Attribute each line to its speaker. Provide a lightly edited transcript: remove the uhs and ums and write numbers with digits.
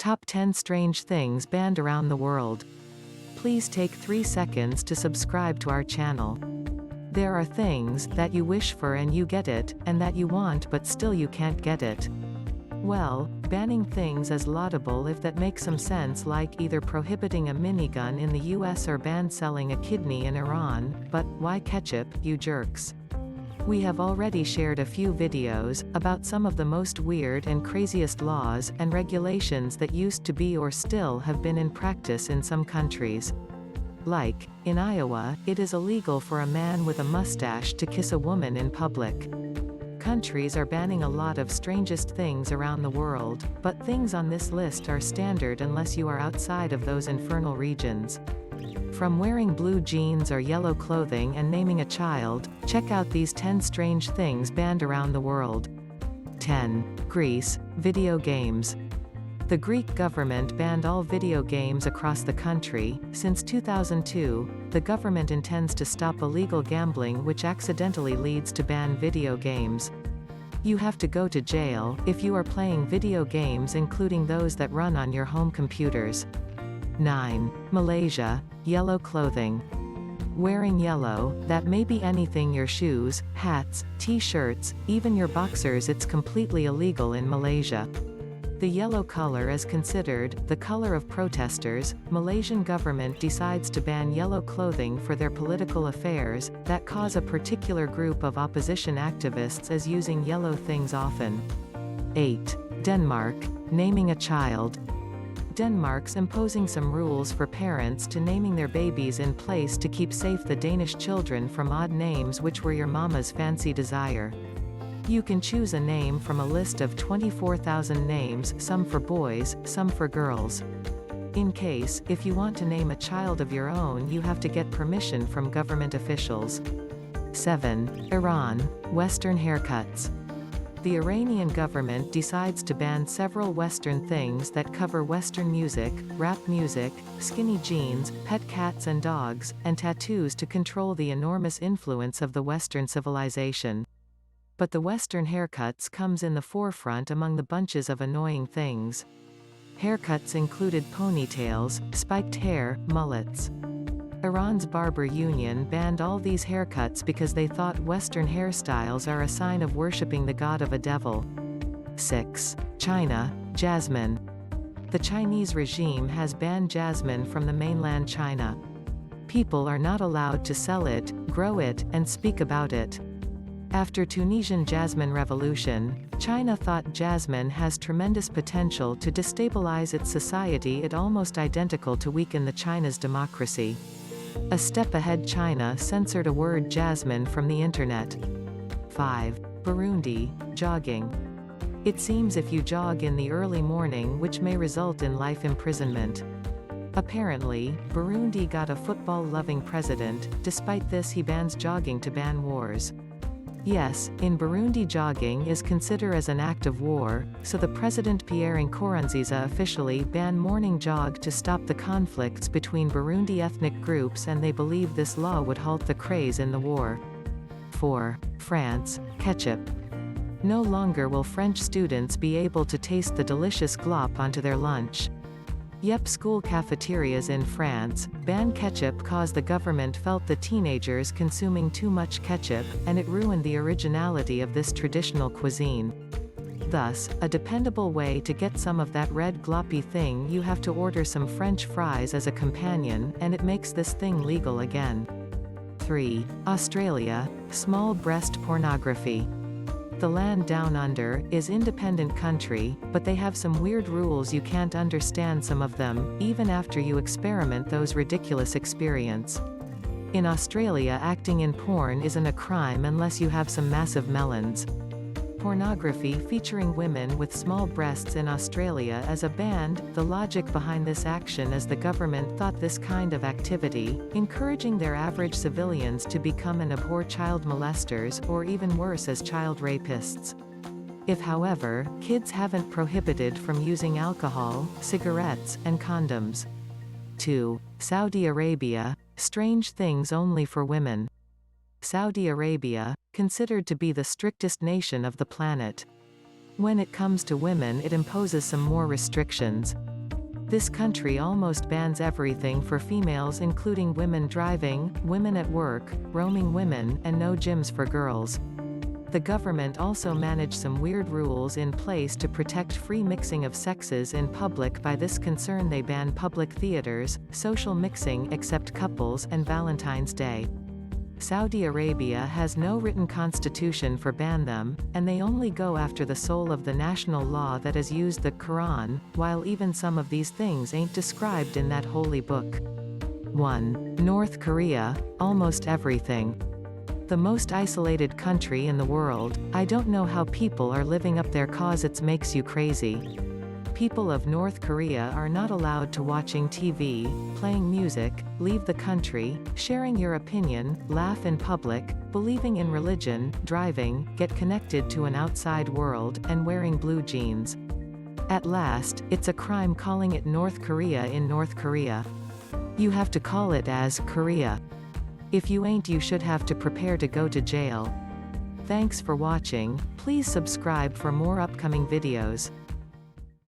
Speaker 1: Top 10 strange things banned around the world. Please take 3 seconds to subscribe to our channel. There are things that you wish for and you get it, and that you want but still you can't get it. Well, banning things is laudable if that makes some sense, like either prohibiting a minigun in the US or ban selling a kidney in Iran, but why ketchup, you jerks? We have already shared a few videos about some of the most weird and craziest laws and regulations that used to be or still have been in practice in some countries. Like, in Iowa, it is illegal for a man with a mustache to kiss a woman in public. Countries are banning a lot of strangest things around the world, but things on this list are standard unless you are outside of those infernal regions. From wearing blue jeans or yellow clothing and naming a child, check out these 10 strange things banned around the world. 10. Greece, video games. The Greek government banned all video games across the country. Since 2002, the government intends to stop illegal gambling, which accidentally leads to ban video games. You have to go to jail if you are playing video games, including those that run on your home computers. 9. Malaysia, yellow clothing. Wearing yellow, that may be anything, your shoes, hats, t-shirts, even your boxers. It's completely illegal in Malaysia. The yellow color is considered the color of protesters. Malaysian government decides to ban yellow clothing for their political affairs that cause a particular group of opposition activists as using yellow things often. 8. Denmark, naming a child. Denmark's imposing some rules for parents to naming their babies in place to keep safe the Danish children from odd names which were your mama's fancy desire. You can choose a name from a list of 24,000 names, some for boys, some for girls. In case, if you want to name a child of your own, you have to get permission from government officials. 7. Iran, Western haircuts. The Iranian government decides to ban several Western things that cover Western music, rap music, skinny jeans, pet cats and dogs, and tattoos to control the enormous influence of the Western civilization. But the Western haircuts comes in the forefront among the bunches of annoying things. Haircuts included ponytails, spiked hair, mullets. Iran's barber union banned all these haircuts because they thought Western hairstyles are a sign of worshipping the god of a devil. 6. China, jasmine. The Chinese regime has banned jasmine from the mainland China. People are not allowed to sell it, grow it, and speak about it. After Tunisian jasmine revolution, China thought jasmine has tremendous potential to destabilize its society. It almost identical to weaken the China's democracy. A step ahead, China censored a word jasmine from the internet. 5. Burundi, jogging. It seems if you jog in the early morning, which may result in life imprisonment. Apparently, Burundi got a football-loving president. Despite this, he bans jogging to ban wars. Yes, in Burundi jogging is considered as an act of war, so the President Pierre Nkurunziza officially banned morning jog to stop the conflicts between Burundi ethnic groups, and they believe this law would halt the craze in the war. 4. France, ketchup. No longer will French students be able to taste the delicious glop onto their lunch. Yep, school cafeterias in France ban ketchup cause the government felt the teenagers consuming too much ketchup, and it ruined the originality of this traditional cuisine. Thus, a dependable way to get some of that red gloppy thing, you have to order some French fries as a companion, and it makes this thing legal again. 3. Australia, small breast pornography. The land down under is independent country, but they have some weird rules. You can't understand some of them, even after you experiment those ridiculous experience. In Australia, acting in porn isn't a crime unless you have some massive melons. Pornography featuring women with small breasts in Australia is banned. The logic behind this action is the government thought this kind of activity, encouraging their average civilians to become and abhor child molesters, or even worse as child rapists. If, however, kids haven't prohibited from using alcohol, cigarettes, and condoms. 2. Saudi Arabia, strange things only for women. Saudi Arabia, considered to be the strictest nation of the planet. When it comes to women, it imposes some more restrictions. This country almost bans everything for females, including women driving, women at work, roaming women, and no gyms for girls. The government also managed some weird rules in place to protect free mixing of sexes in public. By this concern they ban public theaters, social mixing except couples, and Valentine's Day. Saudi Arabia has no written constitution for ban them, and they only go after the soul of the national law that is used, the Quran, while even some of these things ain't described in that holy book. 1. North Korea, almost everything. The most isolated country in the world. I don't know how people are living up there, cause it makes you crazy. People of North Korea are not allowed to watching TV, playing music, leave the country, sharing your opinion, laugh in public, believing in religion, driving, get connected to an outside world, and wearing blue jeans. At last, it's a crime calling it North Korea in North Korea. You have to call it as Korea. If you ain't, you should have to prepare to go to jail. Thanks for watching. Please subscribe for more upcoming videos.